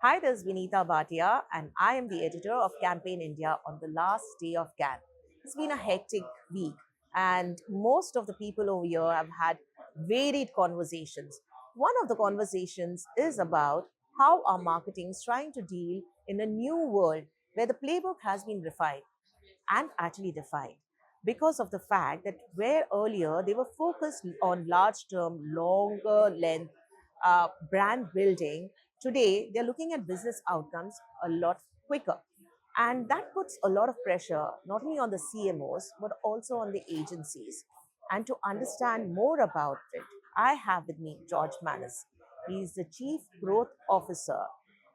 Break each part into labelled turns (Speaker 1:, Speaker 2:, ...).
Speaker 1: Hi, this is Vinita Bhatia, and I am the editor of Campaign India on the last day of Cannes. It's been a hectic week, and most of the people over here have had varied conversations. One of the conversations is about how our marketing is trying to deal in a new world where the playbook has been refined and actually defined because of the fact that where earlier they were focused on large term, longer length brand building, today they're looking at business outcomes a lot quicker. And that puts a lot of pressure not only on the CMOs but also on the agencies. And to understand more about it, I have with me George Manis. He's the Chief Growth Officer.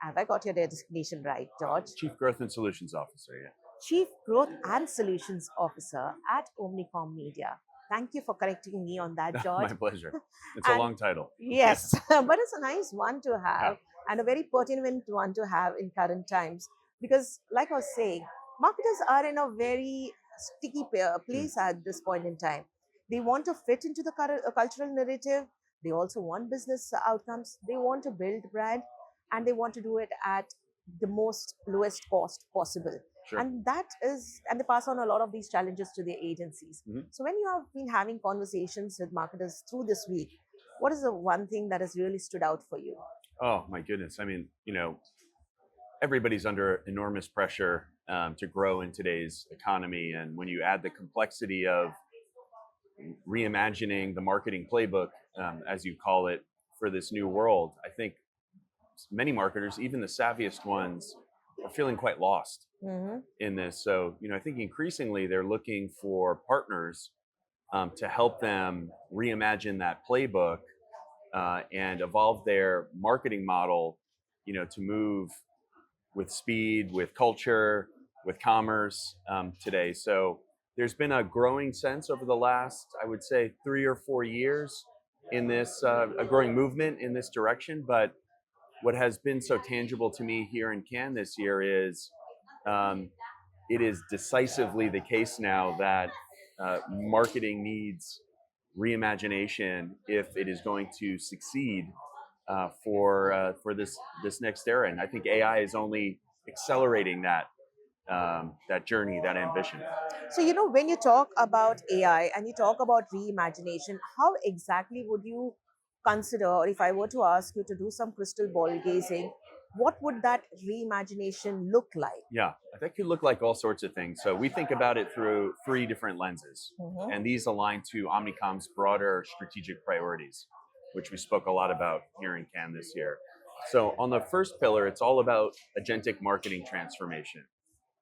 Speaker 1: Have I got your designation right, George?
Speaker 2: Chief Growth and Solutions Officer, yeah.
Speaker 1: Chief Growth and Solutions Officer at Omnicom Media. Thank you for correcting me on that, George.
Speaker 2: My pleasure. It's a
Speaker 1: And
Speaker 2: long title.
Speaker 1: yes, but it's a nice one to have
Speaker 2: Yeah.
Speaker 1: and a very pertinent one to have in current times because, like I was saying, marketers are in a very sticky place at this point in time. They want to fit into the cultural narrative. They also want business outcomes. They want to build brand, and they want to do it at the most lowest cost possible.
Speaker 2: Sure.
Speaker 1: And they pass on a lot of these challenges to the agencies. So when you have been having conversations with marketers through this week, what is the one thing that has really stood out for you?
Speaker 2: Oh, my goodness. I mean, everybody's under enormous pressure to grow in today's economy. And when you add the complexity of reimagining the marketing playbook, as you call it, for this new world, I think many marketers, even the savviest ones, are feeling quite lost in this. So, I think increasingly they're looking for partners to help them reimagine that playbook and evolve their marketing model, to move with speed, with culture, with commerce today. So there's been a growing sense over the last, I would say, 3 or 4 years in this, a growing movement in this direction. But what has been so tangible to me here in Cannes this year is it is decisively the case now that marketing needs reimagination if it is going to succeed for this next era. And I think AI is only accelerating that journey, that ambition.
Speaker 1: So, when you talk about AI and you talk about reimagination, how exactly would you consider, or if I were to ask you to do some crystal ball gazing, what would that reimagination look like?
Speaker 2: Yeah, that could look like all sorts of things. So we think about it through 3 different lenses, and these align to Omnicom's broader strategic priorities, which we spoke a lot about here in Cannes this year. So on the first pillar, it's all about agentic marketing transformation.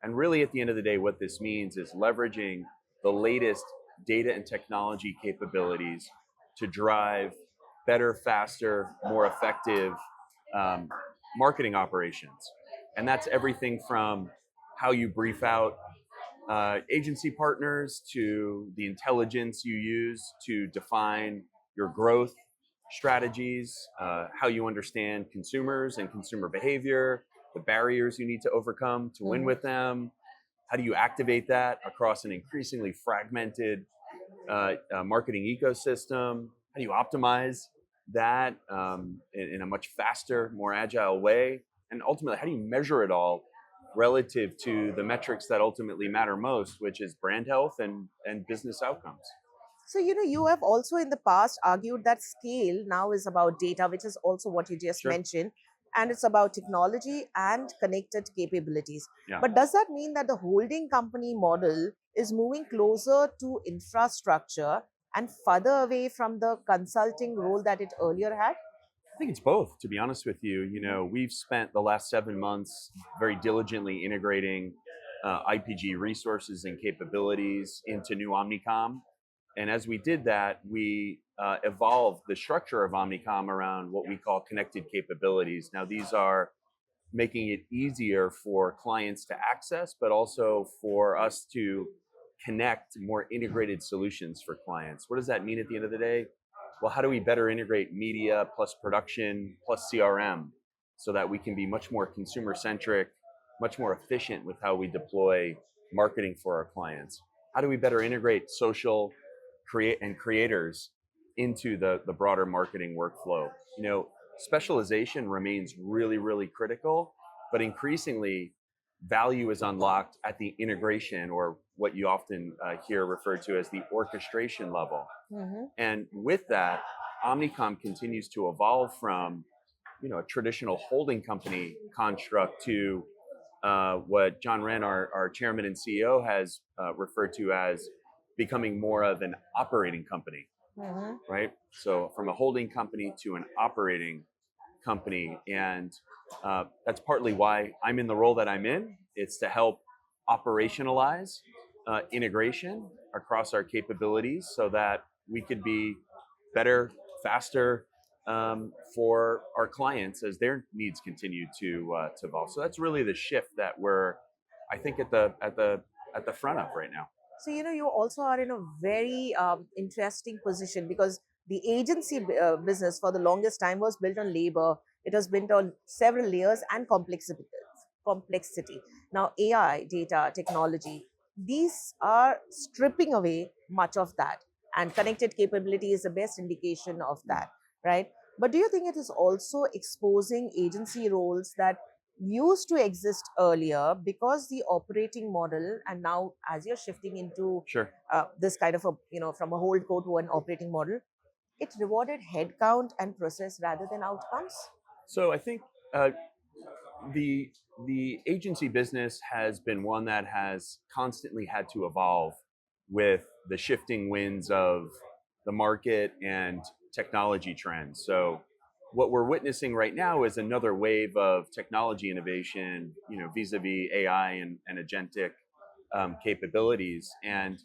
Speaker 2: And really, at the end of the day, what this means is leveraging the latest data and technology capabilities to drive better, faster, more effective marketing operations. And that's everything from how you brief out agency partners to the intelligence you use to define your growth strategies, how you understand consumers and consumer behavior, the barriers you need to overcome to win with them. How do you activate that across an increasingly fragmented marketing ecosystem? How do you optimize that in a much faster, more agile way? And ultimately, how do you measure it all relative to the metrics that ultimately matter most, which is brand health and business outcomes?
Speaker 1: So, you have also in the past argued that scale now is about data, which is also what you just mentioned, and it's about technology and connected capabilities.
Speaker 2: Yeah.
Speaker 1: But does that mean that the holding company model is moving closer to infrastructure and further away from the consulting role that it earlier had?
Speaker 2: I think it's both, to be honest with you. We've spent the last 7 months very diligently integrating IPG resources and capabilities into new Omnicom. And as we did that, we evolved the structure of Omnicom around what we call connected capabilities. Now, these are making it easier for clients to access, but also for us to connect more integrated solutions for clients. What does that mean at the end of the day? Well, how do we better integrate media plus production plus CRM so that we can be much more consumer centric, much more efficient with how we deploy marketing for our clients? How do we better integrate social creators into the broader marketing workflow? specialization remains really, really critical, but increasingly value is unlocked at the integration, or what you often hear referred to as the orchestration level.
Speaker 1: Mm-hmm.
Speaker 2: And with that, Omnicom continues to evolve from, a traditional holding company construct to what John Wren, our chairman and CEO, has referred to as becoming more of an operating company,
Speaker 1: Mm-hmm.
Speaker 2: right? So from a holding company to an operating company. And that's partly why I'm in the role that I'm in. It's to help operationalize integration across our capabilities so that we could be better, faster for our clients as their needs continue to evolve. So that's really the shift that we're, I think, at the front of right now.
Speaker 1: So, you also are in a very interesting position because the agency business for the longest time was built on labor. It was built on several layers and complexity. Complexity. Now, AI, data, technology, these are stripping away much of that. And connected capability is the best indication of that, right? But do you think it is also exposing agency roles that used to exist earlier because the operating model, and now as you're shifting into
Speaker 2: Sure.
Speaker 1: this kind of a, from a hold co to an operating model, it rewarded headcount and process rather than outcomes?
Speaker 2: So I think uh, the agency business has been one that has constantly had to evolve with the shifting winds of the market and technology trends. So what we're witnessing right now is another wave of technology innovation, vis-a-vis AI and agentic capabilities. And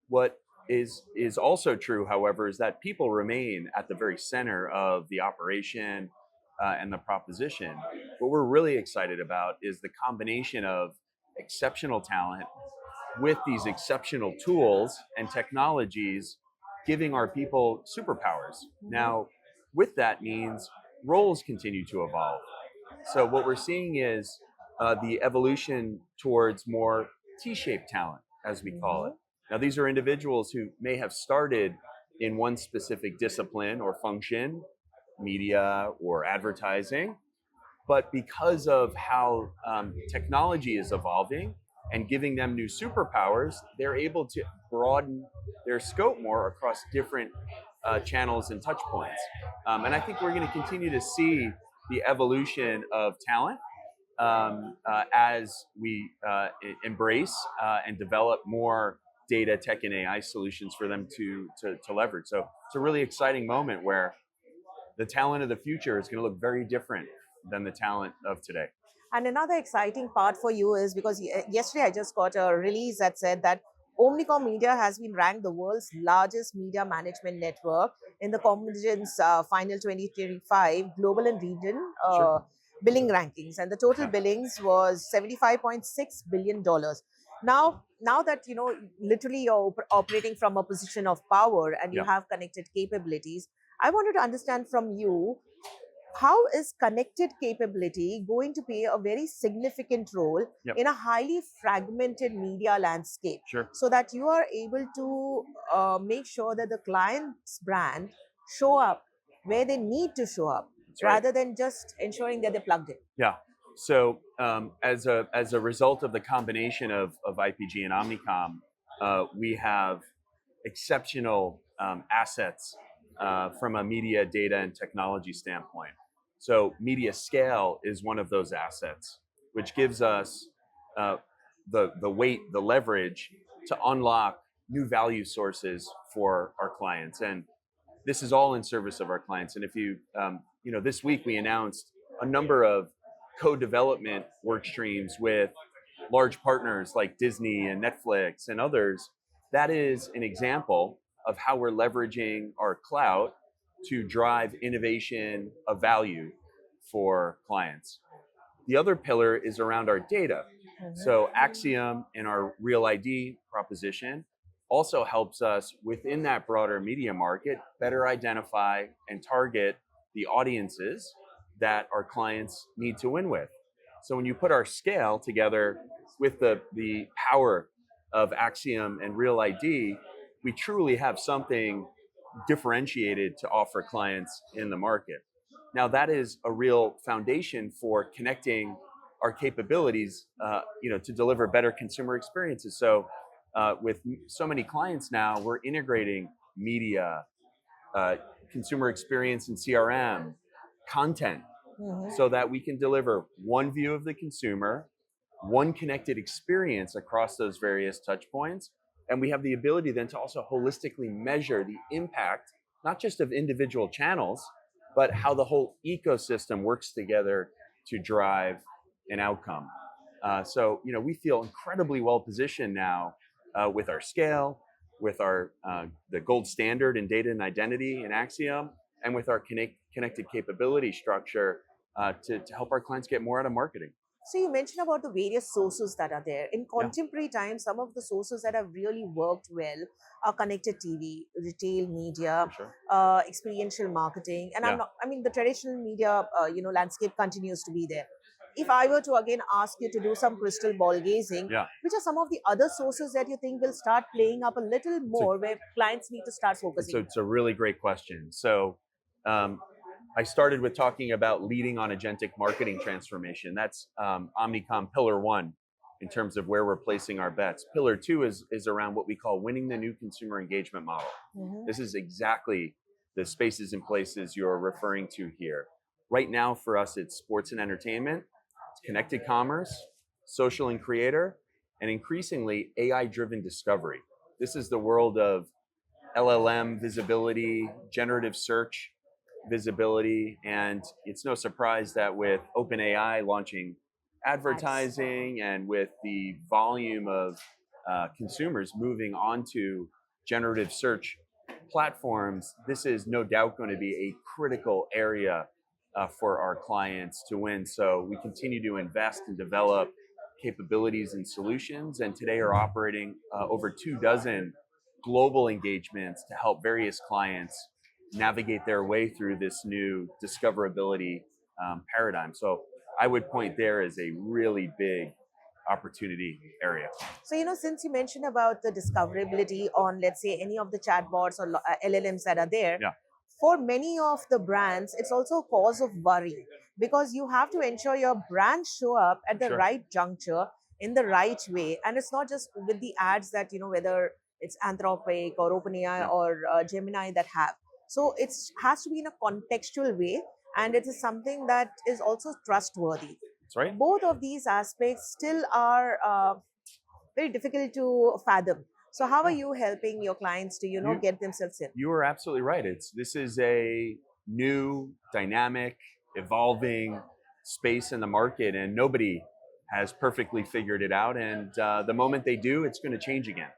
Speaker 2: what is also true, however, is that people remain at the very center of the operation and the proposition. What we're really excited about is the combination of exceptional talent with these exceptional tools and technologies, giving our people superpowers. Now, with that means roles continue to evolve. So what we're seeing is the evolution towards more T-shaped talent, as we call it. Now, these are individuals who may have started in one specific discipline or function, media or advertising, but because of how technology is evolving and giving them new superpowers, they're able to broaden their scope more across different channels and touch points. And I think we're going to continue to see the evolution of talent as we embrace and develop more data, tech, and AI solutions for them to leverage. So it's a really exciting moment where the talent of the future is going to look very different than the talent of today.
Speaker 1: And another exciting part for you is because yesterday I just got a release that said that Omnicom Media has been ranked the world's largest media management network in the Convergence Final 2025 Global and Region
Speaker 2: Sure.
Speaker 1: billing rankings, and the total billings was $75.6 billion. Now that literally you're operating from a position of power and you
Speaker 2: Yeah.
Speaker 1: have connected capabilities, I wanted to understand from you, how is connected capability going to play a very significant role
Speaker 2: Yep.
Speaker 1: in a highly fragmented media landscape,
Speaker 2: Sure.
Speaker 1: so that you are able to make sure that the client's brand show up where they need to show up,
Speaker 2: That's right.
Speaker 1: rather than just ensuring that they're plugged in?
Speaker 2: Yeah. So as a result of the combination of IPG and Omnicom, we have exceptional assets from a media, data, and technology standpoint. So media scale is one of those assets, which gives us the weight, the leverage to unlock new value sources for our clients. And this is all in service of our clients. And if this week we announced a number of co-development work streams with large partners like Disney and Netflix and others. That is an example of how we're leveraging our clout to drive innovation of value for clients. The other pillar is around our data. So Axiom and our Real ID proposition also helps us within that broader media market better identify and target the audiences that our clients need to win with. So when you put our scale together with the power of Axiom and Real ID, we truly have something differentiated to offer clients in the market. Now that is a real foundation for connecting our capabilities, to deliver better consumer experiences. So with so many clients now, we're integrating media, uh, consumer experience and CRM, content, so that we can deliver one view of the consumer, one connected experience across those various touch points. And we have the ability then to also holistically measure the impact, not just of individual channels, but how the whole ecosystem works together to drive an outcome. So we feel incredibly well positioned now with our scale, with our the gold standard in data and identity in Axiom, and with our connected capability structure to help our clients get more out of marketing.
Speaker 1: So you mentioned about the various sources that are there. In
Speaker 2: Yeah.
Speaker 1: contemporary times, some of the sources that have really worked well are connected TV, retail media,
Speaker 2: For sure.
Speaker 1: experiential marketing, and
Speaker 2: Yeah.
Speaker 1: the traditional media, landscape continues to be there. If I were to again ask you to do some crystal ball gazing,
Speaker 2: Yeah.
Speaker 1: which are some of the other sources that you think will start playing up a little more, where clients need to start focusing?
Speaker 2: It's a really great question. So I started with talking about leading on agentic marketing transformation. That's Omnicom Pillar 1 in terms of where we're placing our bets. Pillar 2 is around what we call winning the new consumer engagement model. This is exactly the spaces and places you're referring to here. Right now for us, it's sports and entertainment, it's connected commerce, social and creator, and increasingly AI-driven discovery. This is the world of LLM visibility, generative search visibility, and it's no surprise that with OpenAI launching advertising and with the volume of consumers moving onto generative search platforms, this is no doubt going to be a critical area for our clients to win. So we continue to invest and develop capabilities and solutions, and today are operating over 24 global engagements to help various clients navigate their way through this new discoverability paradigm. So I would point there as a really big opportunity area.
Speaker 1: So, since you mentioned about the discoverability on, let's say, any of the chatbots or LLMs that are there,
Speaker 2: Yeah.
Speaker 1: for many of the brands, it's also a cause of worry because you have to ensure your brand show up at the
Speaker 2: Sure.
Speaker 1: right juncture in the right way. And it's not just with the ads that, whether it's Anthropic or OpenAI
Speaker 2: Yeah.
Speaker 1: or Gemini that have. So it has to be in a contextual way, and it is something that is also trustworthy.
Speaker 2: That's right.
Speaker 1: Both of these aspects still are very difficult to fathom. So how are you helping your clients to get themselves in?
Speaker 2: You are absolutely right. This is a new, dynamic, evolving space in the market, and nobody has perfectly figured it out. And the moment they do, it's going to change again.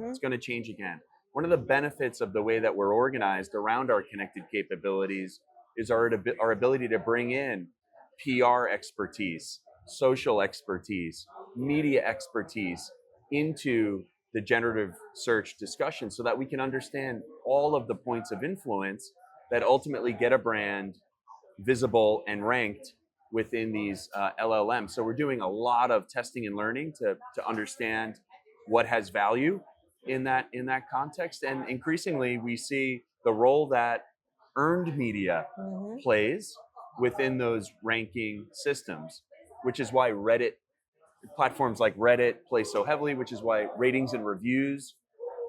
Speaker 2: It's going to change again. One of the benefits of the way that we're organized around our connected capabilities is our ability to bring in PR expertise, social expertise, media expertise into the generative search discussion so that we can understand all of the points of influence that ultimately get a brand visible and ranked within these LLMs. So we're doing a lot of testing and learning to understand what has value in that context. And increasingly, we see the role that earned media plays within those ranking systems, which is why platforms like Reddit play so heavily, which is why ratings and reviews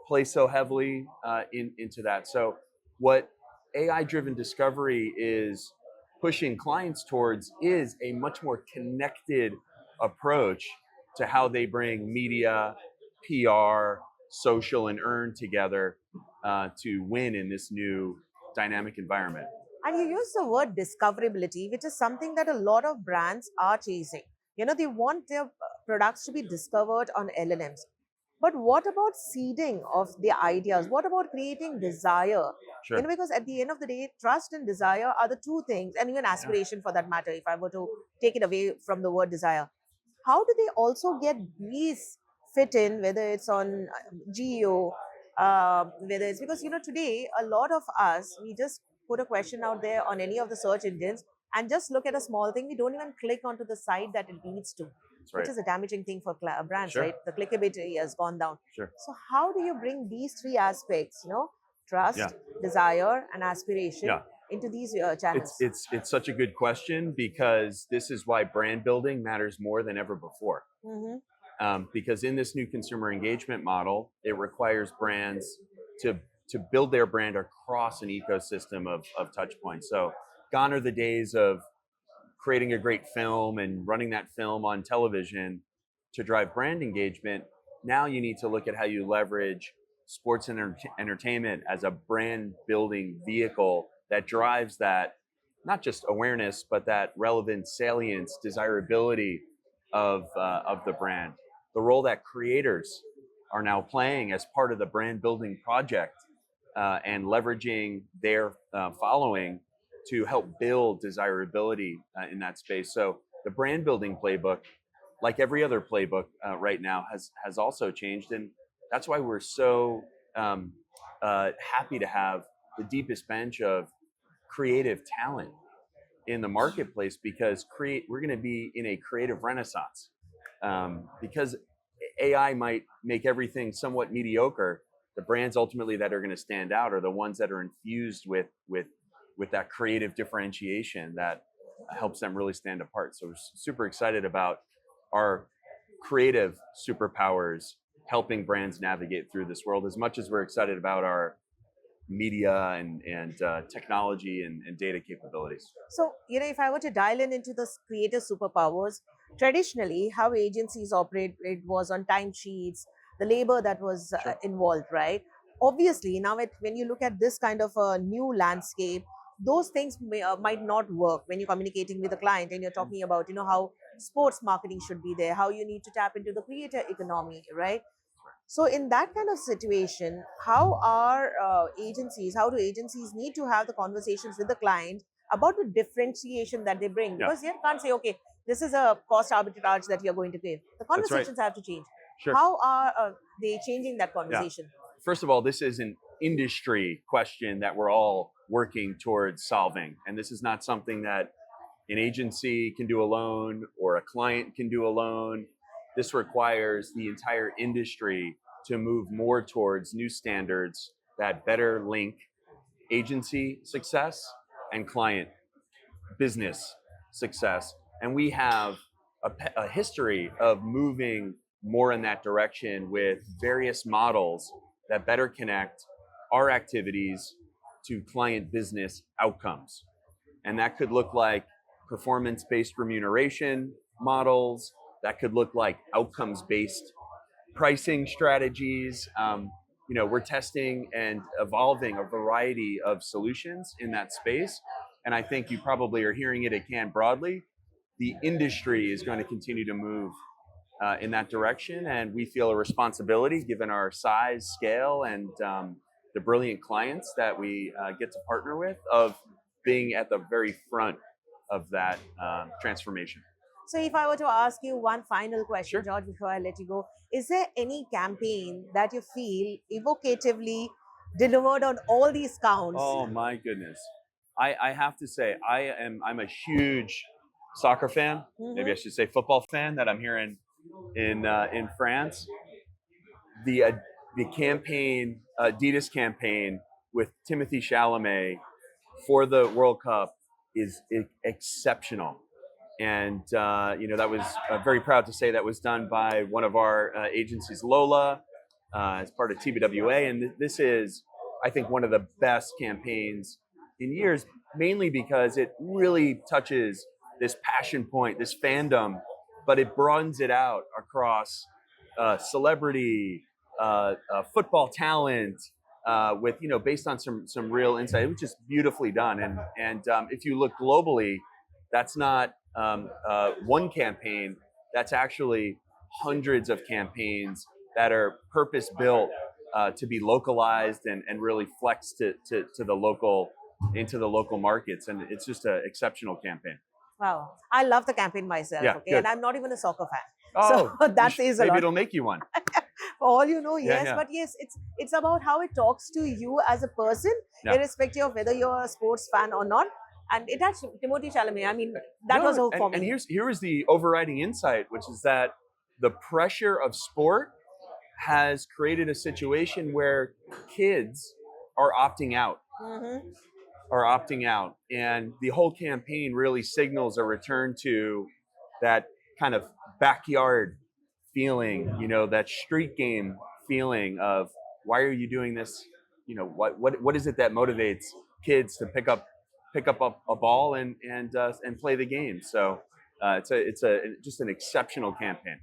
Speaker 2: play so heavily into that. So what AI-driven discovery is pushing clients towards is a much more connected approach to how they bring media, PR, social, and earn together to win in this new dynamic environment.
Speaker 1: And you use the word discoverability, which is something that a lot of brands are chasing. They want their products to be discovered on LLMs. But what about seeding of the ideas? What about creating desire?
Speaker 2: Sure.
Speaker 1: Because at the end of the day, trust and desire are the two things, and even aspiration for that matter, if I were to take it away from the word desire. How do they also get these fit in, whether it's on geo, whether it's because, today a lot of us, we just put a question out there on any of the search engines and just look at a small thing. We don't even click onto the site that it leads to.
Speaker 2: Right.
Speaker 1: Which is a damaging thing for brands,
Speaker 2: Sure.
Speaker 1: right? The clickability has gone down.
Speaker 2: Sure.
Speaker 1: So how do you bring these three aspects, trust,
Speaker 2: Yeah.
Speaker 1: desire, and aspiration,
Speaker 2: Yeah.
Speaker 1: into these
Speaker 2: It's
Speaker 1: channels?
Speaker 2: it's such a good question, because this is why brand building matters more than ever before.
Speaker 1: Mm-hmm.
Speaker 2: Because in this new consumer engagement model, it requires brands to build their brand across an ecosystem of touch points. So gone are the days of creating a great film and running that film on television to drive brand engagement. Now you need to look at how you leverage sports and entertainment as a brand building vehicle that drives that, not just awareness, but that relevant salience, desirability of the brand. The role that creators are now playing as part of the brand building project, and leveraging their following to help build desirability in that space. So the brand building playbook, like every other playbook right now, has also changed, and that's why we're so happy to have the deepest bench of creative talent in the marketplace, because we're going to be in a creative renaissance, because AI might make everything somewhat mediocre. The brands ultimately that are going to stand out are the ones that are infused with that creative differentiation that helps them really stand apart. So we're super excited about our creative superpowers helping brands navigate through this world, as much as we're excited about our media and technology and data capabilities.
Speaker 1: So, if I were to dial in into the creative superpowers, traditionally, how agencies operate, it was on timesheets, the labor that was
Speaker 2: Sure.
Speaker 1: involved, right? Obviously, now when you look at this kind of a new landscape, those things might not work when you're communicating with a client and you're talking about, how sports marketing should be there, how you need to tap into the creator economy, right? So in that kind of situation, how do agencies need to have the conversations with the client about the differentiation that they bring?
Speaker 2: Yeah,
Speaker 1: Because you can't say, okay, this is a cost arbitrage that you're going to give. The
Speaker 2: that's right.
Speaker 1: conversations have to change.
Speaker 2: Sure.
Speaker 1: How are they changing that
Speaker 2: Yeah.
Speaker 1: conversation?
Speaker 2: First of all, this is an industry question that we're all working towards solving. And this is not something that an agency can do alone or a client can do alone. This requires the entire industry to move more towards new standards that better link agency success and client business success. And we have a history of moving more in that direction with various models that better connect our activities to client business outcomes. And that could look like performance-based remuneration models. That could look like outcomes-based pricing strategies. We're testing and evolving a variety of solutions in that space. And I think you probably are hearing it at Cannes broadly. The industry is going to continue to move in that direction. And we feel a responsibility, given our size, scale, and the brilliant clients that we get to partner with, of being at the very front of that transformation.
Speaker 1: So if I were to ask you one final question,
Speaker 2: Sure.
Speaker 1: George, before I let you go, is there any campaign that you feel evocatively delivered on all these counts?
Speaker 2: Oh my goodness. I have to say, I'm a huge soccer fan. Maybe I should say football fan, that I'm here in France. The campaign, Adidas campaign with Timothy Chalamet for the World Cup is exceptional. And that was very proud to say that was done by one of our agencies, Lola, as part of TBWA. And this is, I think, one of the best campaigns in years, mainly because it really touches this passion point, this fandom, but it broadens it out across celebrity, football talent, with based on some real insight. It was just beautifully done. And if you look globally, that's not one campaign. That's actually hundreds of campaigns that are purpose built to be localized and really flex to the local, into the local markets. And it's just an exceptional campaign.
Speaker 1: Wow, I love the campaign myself.
Speaker 2: Yeah,
Speaker 1: Okay,
Speaker 2: good.
Speaker 1: and I'm not even a soccer fan.
Speaker 2: Oh,
Speaker 1: So that says a
Speaker 2: maybe
Speaker 1: lot.
Speaker 2: it'll make you one.
Speaker 1: For all you know, yes,
Speaker 2: yeah.
Speaker 1: but yes, it's about how it talks to you as a person,
Speaker 2: Yeah.
Speaker 1: irrespective of whether you're a sports fan or not. And it had Timothy Chalamet. I mean, that was hope for me.
Speaker 2: And here is the overriding insight, which is that the pressure of sport has created a situation where kids are opting out. are opting out. And the whole campaign really signals a return to that kind of backyard feeling, that street game feeling of, why are you doing this? What is it that motivates kids to pick up a ball and play the game? So it's just an exceptional campaign.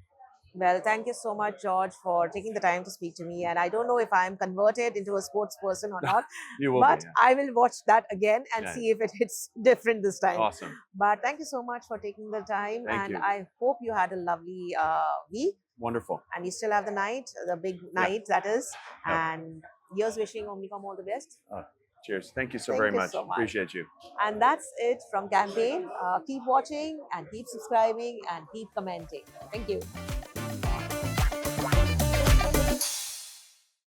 Speaker 1: Well, thank you so much, George, for taking the time to speak to me. And I don't know if I'm converted into a sports person or not,
Speaker 2: You will
Speaker 1: but
Speaker 2: be. Yeah.
Speaker 1: I will watch that again and
Speaker 2: Yeah.
Speaker 1: see if it's different this time.
Speaker 2: Awesome.
Speaker 1: But thank you so much for taking the time.
Speaker 2: Thank
Speaker 1: and
Speaker 2: you.
Speaker 1: I hope you had a lovely week.
Speaker 2: Wonderful.
Speaker 1: And you still have the big night, that is.
Speaker 2: Yep.
Speaker 1: And here's wishing Omnicom all the best.
Speaker 2: Cheers. Thank you so
Speaker 1: Thank
Speaker 2: very
Speaker 1: you
Speaker 2: much.
Speaker 1: so much.
Speaker 2: Appreciate you.
Speaker 1: And that's it from Campaign. Keep watching and keep subscribing and keep commenting. Thank you.